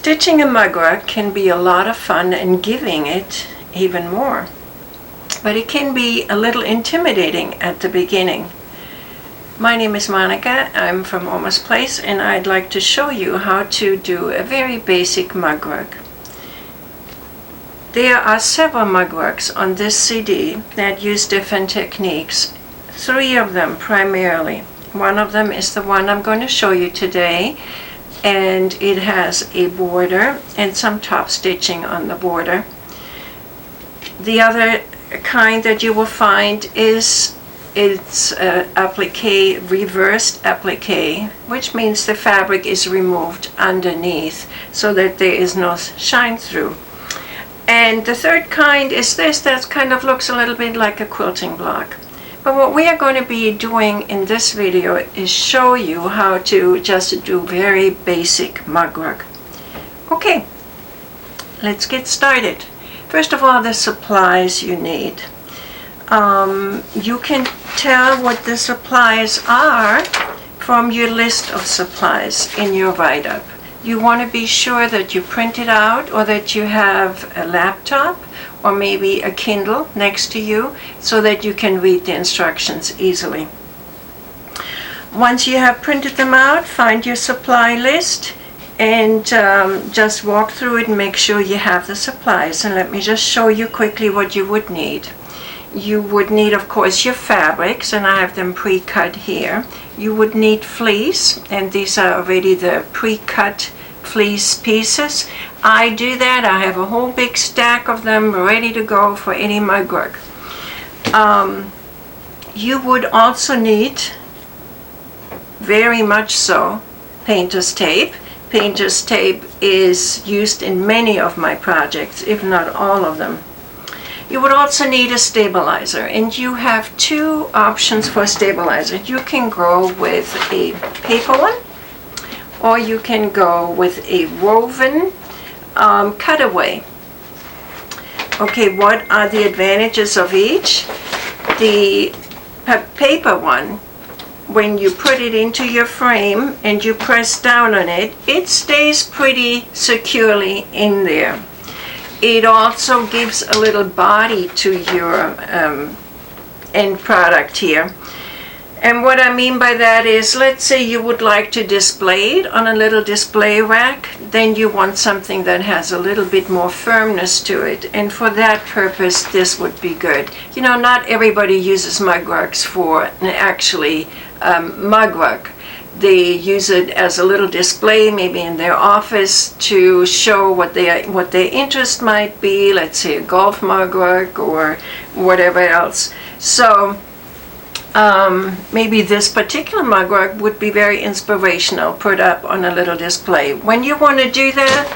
Stitching a mugwork can be a lot of fun and giving it even more. But it can be a little intimidating at the beginning. My name is Monica, I'm from Almost Place, and I'd like to show you how to do a very basic mugwork. There are several mugworks on this CD that use different techniques, 3 of them primarily. One of them is the one I'm going to show you today, and it has a border and some top stitching on the border. The other kind that you will find is applique, reversed applique, which means the fabric is removed underneath so that there is no shine through. And the third kind is this, that kind of looks a little bit like a quilting block. But what we are going to be doing in this video is show you how to just do very basic mugwork. Okay, let's get started. First of all, the supplies you need. You can tell what the supplies are from your list of supplies in your write-up. You want to be sure that you print it out, or that you have a laptop or maybe a Kindle next to you so that you can read the instructions easily. Once you have printed them out, find your supply list and just walk through it and make sure you have the supplies. And let me just show you quickly what you would need. You would need, of course, your fabrics, and I have them pre-cut here. You would need fleece, and these are already the pre-cut fleece pieces. I do that. I have a whole big stack of them ready to go for any mugwork. You would also need, very much so, painter's tape. Painter's tape is used in many of my projects, if not all of them. You would also need a stabilizer, and you have 2 options for stabilizer. You can go with a paper one, or you can go with a woven cutaway. Okay, what are the advantages of each? The paper one, when you put it into your frame and you press down on it, it stays pretty securely in there. It also gives a little body to your end product here. And what I mean by that is, let's say you would like to display it on a little display rack, then you want something that has a little bit more firmness to it. And for that purpose, this would be good. You know, not everybody uses mugworks for actually mugwork. They use it as a little display, maybe in their office, to show what their interest might be, let's say a golf mugwork or whatever else. So maybe this particular mugwork would be very inspirational, put up on a little display. When you want to do that,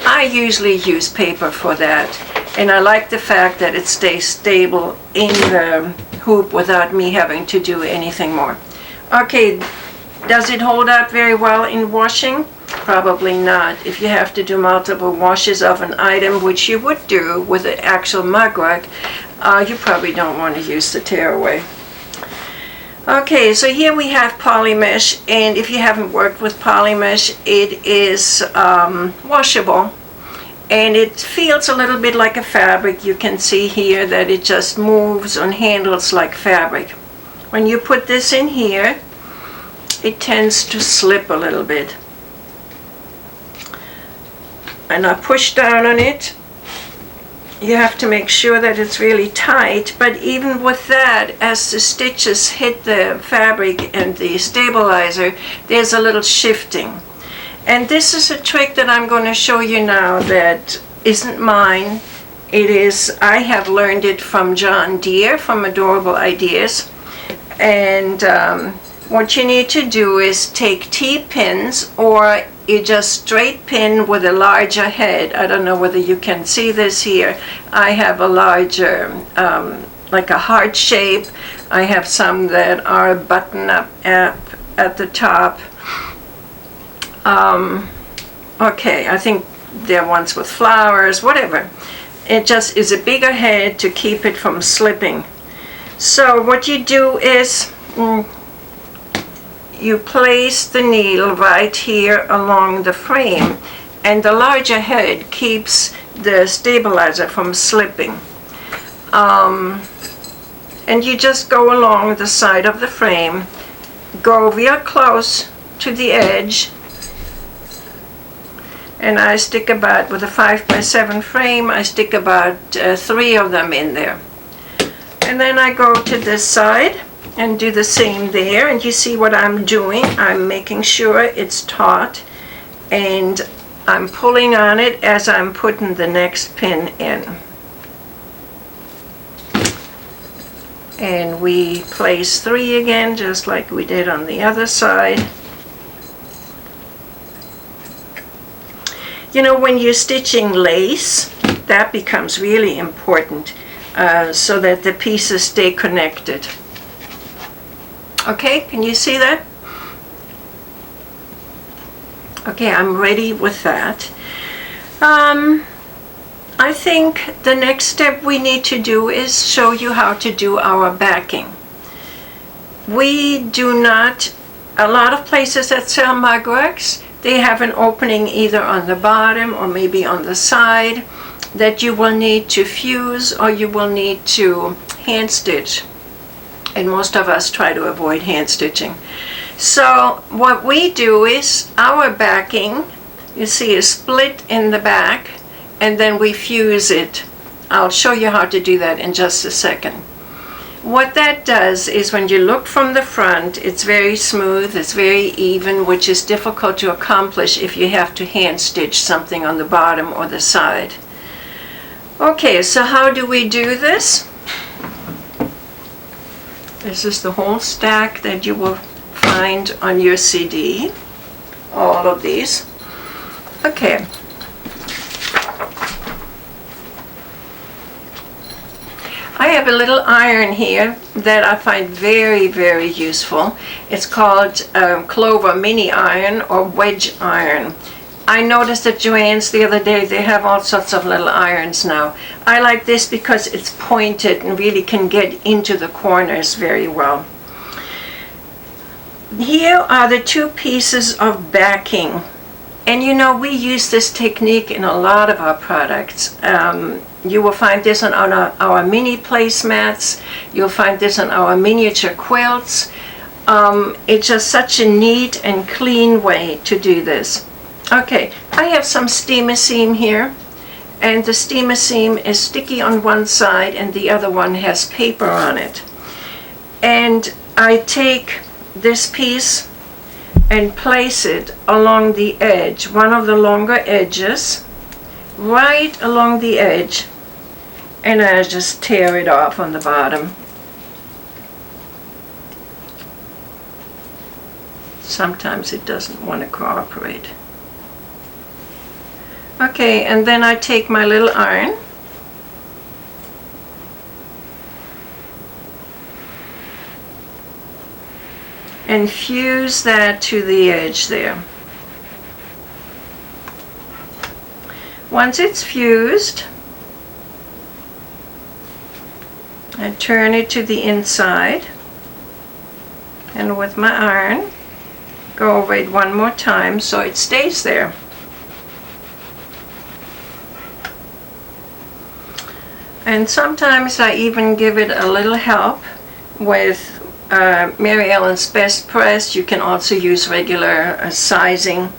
I usually use paper for that. And I like the fact that it stays stable in the hoop without me having to do anything more. Okay. Does it hold up very well in washing? Probably not. If you have to do multiple washes of an item, which you would do with an actual mugwork, you probably don't want to use the tearaway. Okay, so here we have Polymesh, and if you haven't worked with Polymesh, it is washable, and it feels a little bit like a fabric. You can see here that it just moves on handles like fabric. When you put this in here, it tends to slip a little bit. And I push down on it. You have to make sure that it's really tight, but even with that, as the stitches hit the fabric and the stabilizer, there's a little shifting. And this is a trick that I'm going to show you now that isn't mine. It is, I have learned it from John Deere from Adorable Ideas. And what you need to do is take T-pins, or you just straight pin with a larger head. I don't know whether you can see this here. I have a larger, like a heart shape. I have some that are button up at the top. Okay, I think they're ones with flowers, whatever. It just is a bigger head to keep it from slipping. So what you do is, you place the needle right here along the frame, and the larger head keeps the stabilizer from slipping. And you just go along the side of the frame, go real close to the edge, and I stick about, with a 5x7 frame, I stick about 3 of them in there. And then I go to this side and do the same there, and you see what I'm doing. I'm making sure it's taut, and I'm pulling on it as I'm putting the next pin in. And we place 3 again, just like we did on the other side. You know, when you're stitching lace, that becomes really important, so that the pieces stay connected. Okay, can you see that? Okay, I'm ready with that. I think the next step we need to do is show you how to do our backing. We do not, a lot of places that sell mugworks, they have an opening either on the bottom or maybe on the side that you will need to fuse or you will need to hand stitch. And most of us try to avoid hand stitching. So what we do is our backing, you see, is split in the back, and then we fuse it. I'll show you how to do that in just a second. What that does is when you look from the front, it's very smooth, it's very even, which is difficult to accomplish if you have to hand stitch something on the bottom or the side. Okay, so how do we do this? This is the whole stack that you will find on your CD, all of these. Okay. I have a little iron here that I find very, very useful. It's called Clover Mini Iron or Wedge Iron. I noticed at Joann's the other day they have all sorts of little irons now. I like this because it's pointed and really can get into the corners very well. Here are the 2 pieces of backing. And you know, we use this technique in a lot of our products. You will find this on our mini placemats. You'll find this on our miniature quilts. It's just such a neat and clean way to do this. Okay, I have some steamer seam here, and the steamer seam is sticky on one side and the other one has paper on it. And I take this piece and place it along the edge, one of the longer edges, right along the edge, and I just tear it off on the bottom. Sometimes it doesn't want to cooperate. Okay, and then I take my little iron and fuse that to the edge there. Once it's fused, I turn it to the inside, and with my iron, go over it one more time so it stays there. And sometimes I even give it a little help with Mary Ellen's Best Press. You can also use regular sizing.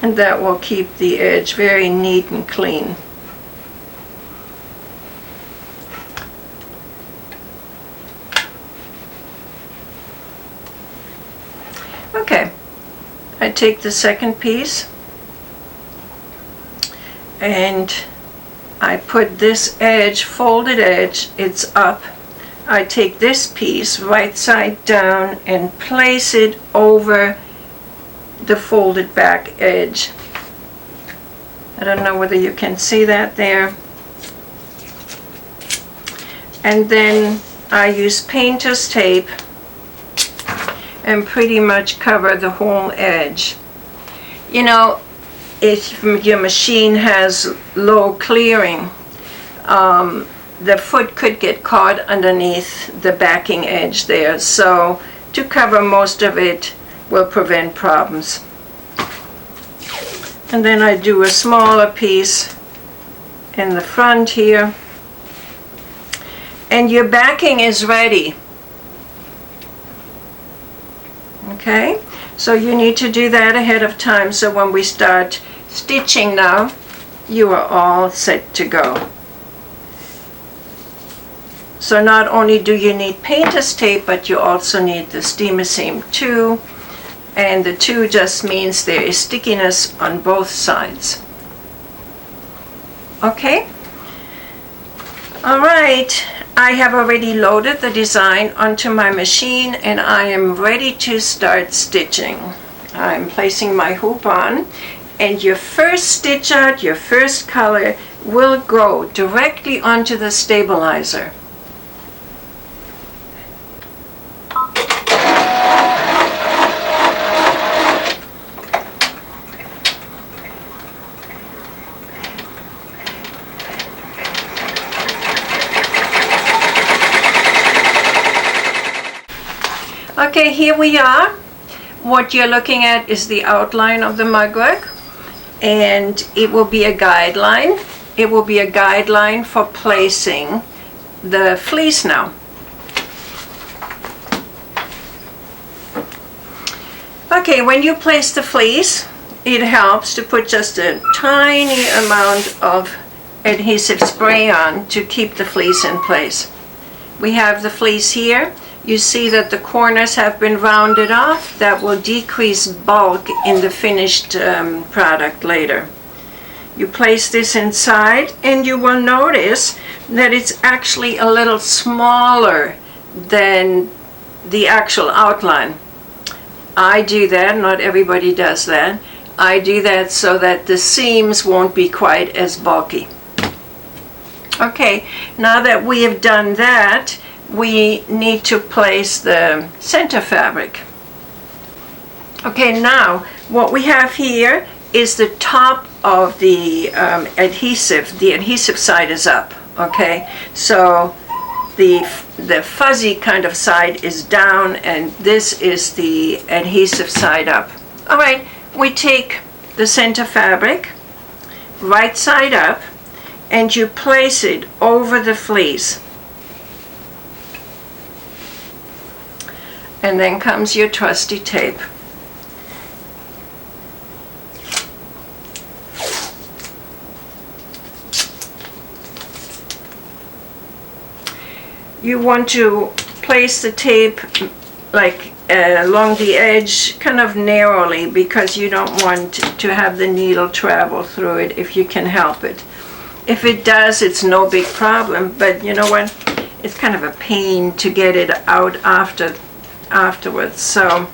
And that will keep the edge very neat and clean. Okay, I take the second piece and I put this edge, folded edge, it's up. I take this piece right side down and place it over the folded back edge. I don't know whether you can see that there. And then I use painter's tape and pretty much cover the whole edge. You know, if your machine has low clearing, the foot could get caught underneath the backing edge there. So to cover most of it will prevent problems. And then I do a smaller piece in the front here. And your backing is ready. Okay, so you need to do that ahead of time, so when we start stitching now, you are all set to go. So not only do you need painter's tape, but you also need the steamer seam too. And the 2 just means there is stickiness on both sides. Okay? All right, I have already loaded the design onto my machine and I am ready to start stitching. I'm placing my hoop on, and your first stitch out, your first color, will go directly onto the stabilizer. Okay, here we are. What you're looking at is the outline of the mugwork, and it will be a guideline. It will be a guideline for placing the fleece now. Okay, when you place the fleece, it helps to put just a tiny amount of adhesive spray on to keep the fleece in place. We have the fleece here. You see that the corners have been rounded off. That will decrease bulk in the finished product later. You place this inside and you will notice that it's actually a little smaller than the actual outline. I do that, not everybody does that. I do that so that the seams won't be quite as bulky. Okay, now that we have done that, we need to place the center fabric. Okay, now what we have here is the top of the adhesive. The adhesive side is up, okay? So the fuzzy kind of side is down and this is the adhesive side up. All right, we take the center fabric, right side up, and you place it over the fleece. And then comes your trusty tape. You want to place the tape like along the edge, kind of narrowly, because you don't want to have the needle travel through it if you can help it. If it does, it's no big problem, but you know what? It's kind of a pain to get it out afterwards, so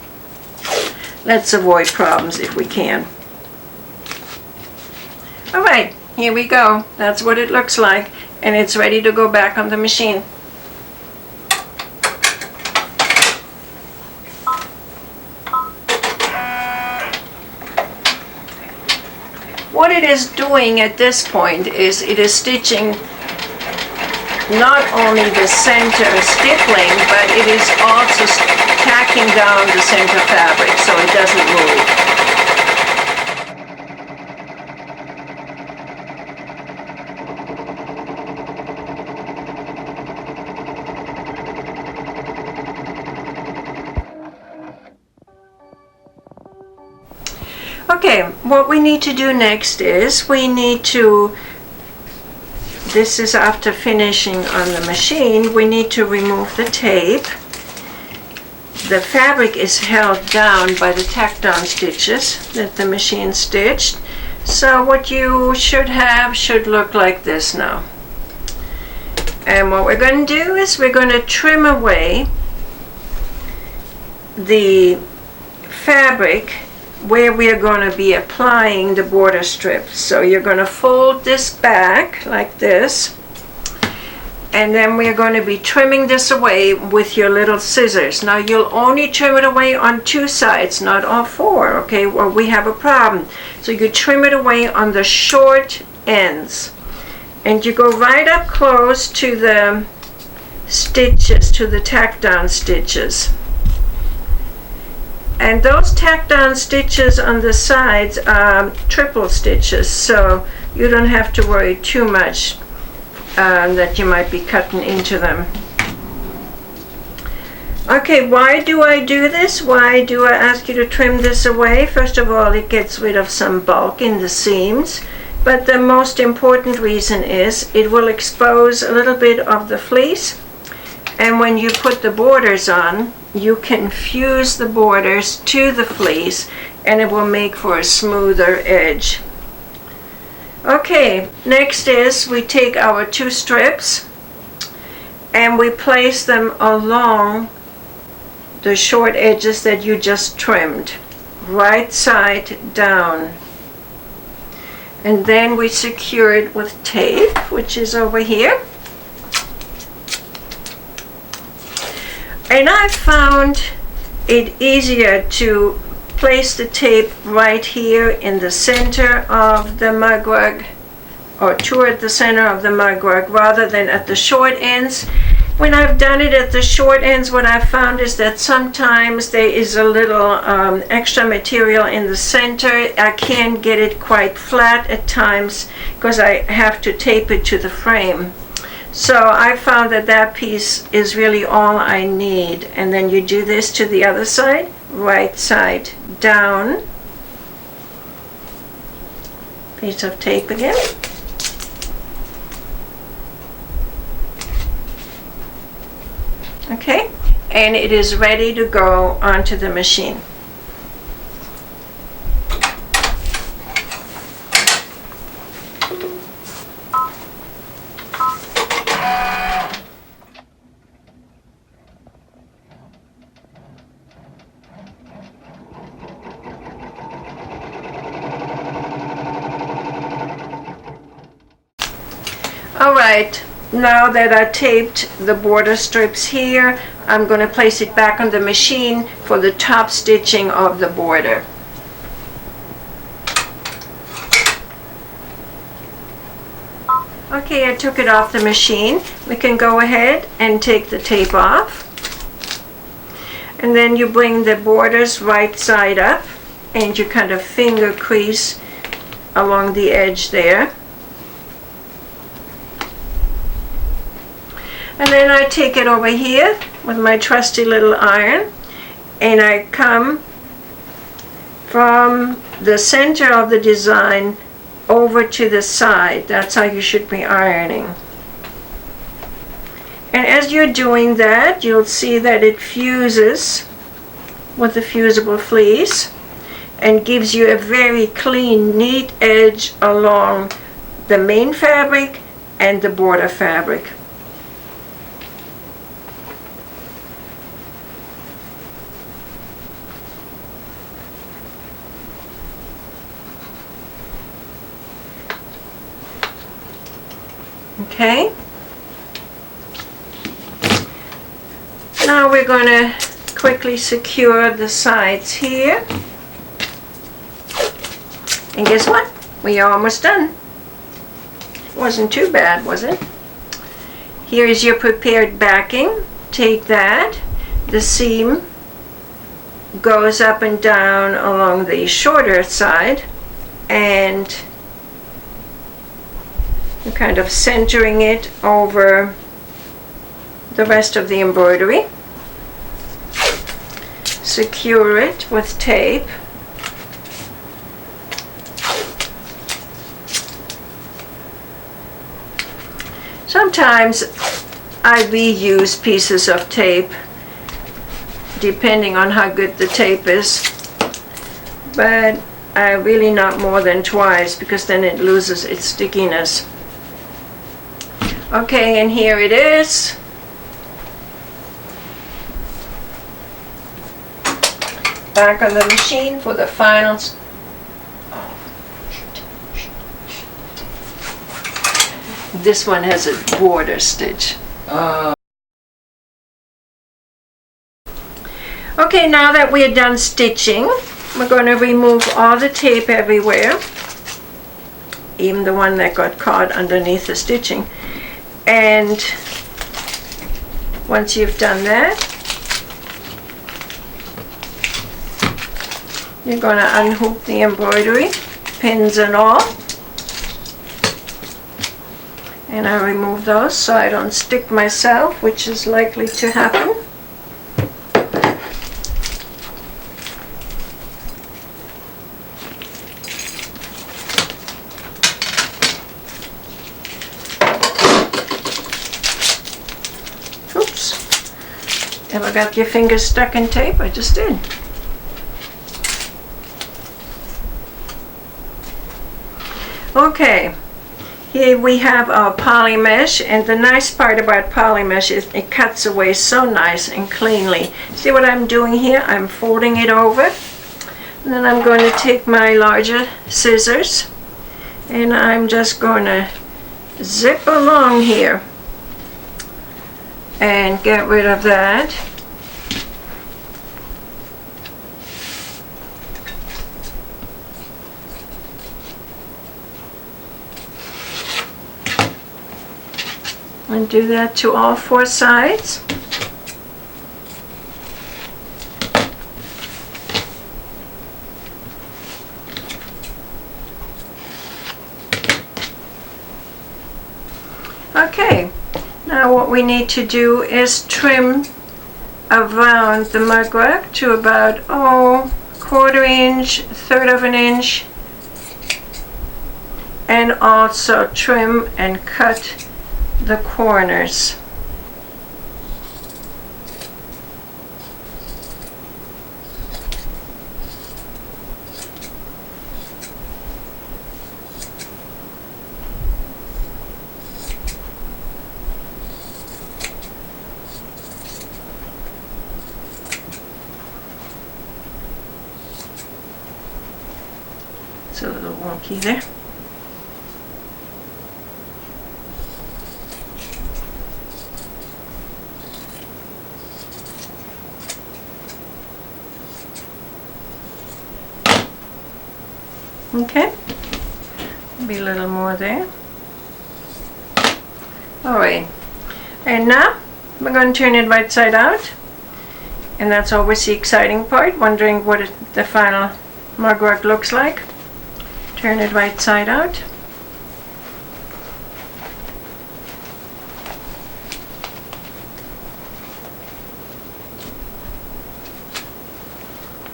let's avoid problems if we can. All right, here we go. That's what it looks like, and it's ready to go back on the machine. What it is doing at this point is it is stitching not only the center stippling, but it is also tacking down the center fabric so it doesn't move. Okay, what we need to do next is we need to, this is after finishing on the machine, we need to remove the tape. The fabric is held down by the tack down stitches that the machine stitched. So what you should have should look like this now. And what we're going to do is we're going to trim away the fabric where we are going to be applying the border strips. So you're going to fold this back like this, and then we're going to be trimming this away with your little scissors. Now you'll only trim it away on 2 sides, not all 4, okay? Well, we have a problem. So you trim it away on the short ends. And you go right up close to the stitches, to the tack down stitches. And those tack down stitches on the sides are triple stitches, so you don't have to worry too much that you might be cutting into them. Okay, why do I do this? Why do I ask you to trim this away? First of all, it gets rid of some bulk in the seams, but the most important reason is it will expose a little bit of the fleece, and when you put the borders on, you can fuse the borders to the fleece and it will make for a smoother edge. Okay, next is we take our 2 strips and we place them along the short edges that you just trimmed, right side down. And then we secure it with tape, which is over here. And I found it easier to place the tape right here in the center of the mug rug, or toward the center of the mug rug, rather than at the short ends. When I've done it at the short ends, what I've found is that sometimes there is a little extra material in the center. I can't get it quite flat at times because I have to tape it to the frame. So I found that that piece is really all I need. And then you do this to the other side, right side down. Piece of tape again. Okay, and it is ready to go onto the machine. All right, now that I taped the border strips here, I'm going to place it back on the machine for the top stitching of the border. Okay, I took it off the machine. We can go ahead and take the tape off. And then you bring the borders right side up and you kind of finger crease along the edge there. And then I take it over here with my trusty little iron and I come from the center of the design over to the side. That's how you should be ironing. And as you're doing that, you'll see that it fuses with the fusible fleece and gives you a very clean, neat edge along the main fabric and the border fabric. Okay. Now we're going to quickly secure the sides here. And guess what? We are almost done. Wasn't too bad, was it? Here is your prepared backing. Take that. The seam goes up and down along the shorter side, and you're kind of centering it over the rest of the embroidery. Secure it with tape. Sometimes I reuse pieces of tape depending on how good the tape is, but I really not more than twice because then it loses its stickiness. Okay, and here it is. Back on the machine for the final. This one has a border stitch. Okay, now that we're done stitching, we're going to remove all the tape everywhere. even the one that got caught underneath the stitching. And once you've done that, you're going to unhook the embroidery, pins and all. And I remove those so I don't stick myself, which is likely to happen. Oops. Ever got your fingers stuck in tape? I just did. Okay. Here we have our Polymesh, and the nice part about Polymesh is it cuts away so nice and cleanly. See what I'm doing here? I'm folding it over, and then I'm going to take my larger scissors and I'm just going to zip along here and get rid of that. And do that to all four sides. Okay, now what we need to do is trim around the mugwort to about 1/4 inch, 1/3 of an inch, and also trim and cut the corners. It's a little wonky there. Okay, maybe a little more there. Alright, and now we're going to turn it right side out, and that's always the exciting part, wondering what the final mugwort looks like. Turn it right side out.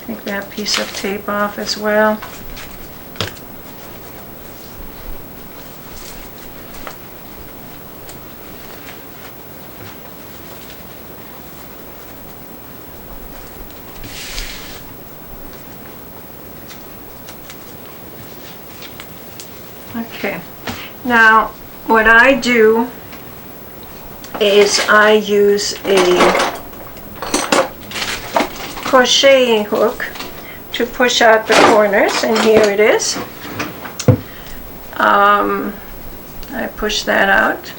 Take that piece of tape off as well. Okay, now what I do is I use a crocheting hook to push out the corners, and here it is. I push that out.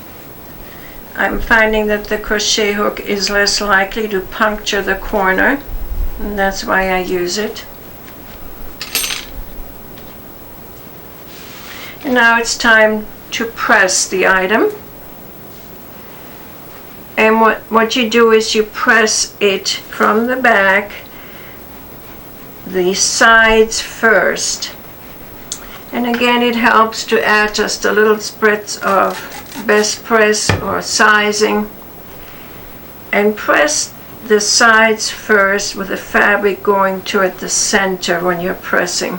I'm finding that the crochet hook is less likely to puncture the corner, and that's why I use it. And now it's time to press the item. And what you do is you press it from the back, the sides first. And again, it helps to add just a little spritz of best press or sizing. And press the sides first with the fabric going toward the center when you're pressing.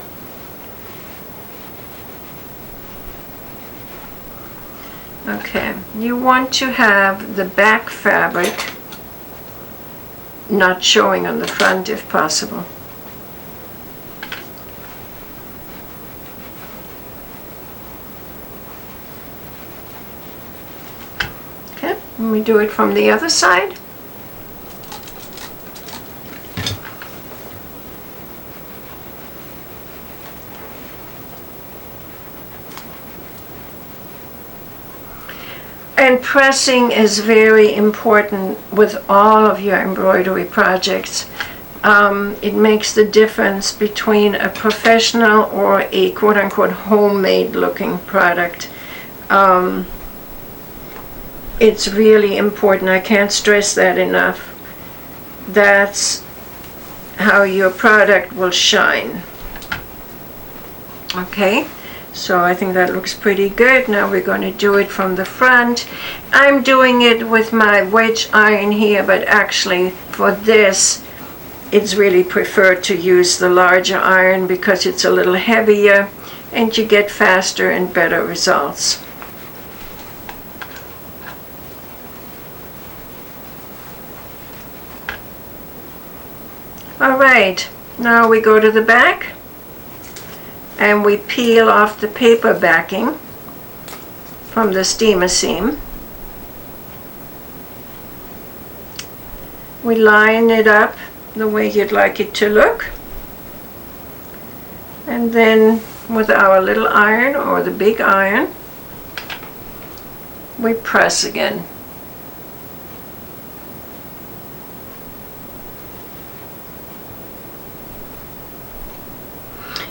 Okay, you want to have the back fabric not showing on the front if possible. Okay, and we do it from the other side. And pressing is very important with all of your embroidery projects. it makes the difference between a professional or a quote-unquote homemade looking product. It's really important. I can't stress that enough. That's how your product will shine. Okay, so I think that looks pretty good. Now we're going to do it from the front. I'm doing it with my wedge iron here, but actually for this it's really preferred to use the larger iron because it's a little heavier and you get faster and better results. Alright, now we go to the back and we peel off the paper backing from the steamer seam. We line it up the way you'd like it to look, and then with our little iron or the big iron we press again.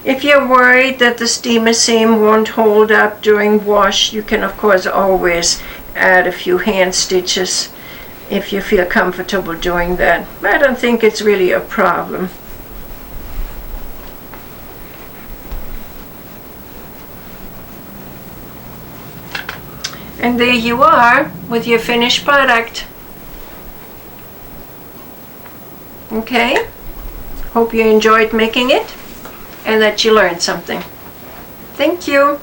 If you're worried that the steamer seam won't hold up during wash, you can of course always add a few hand stitches if you feel comfortable doing that. I don't think it's really a problem. And there you are with your finished product. Okay, hope you enjoyed making it and that you learned something. Thank you.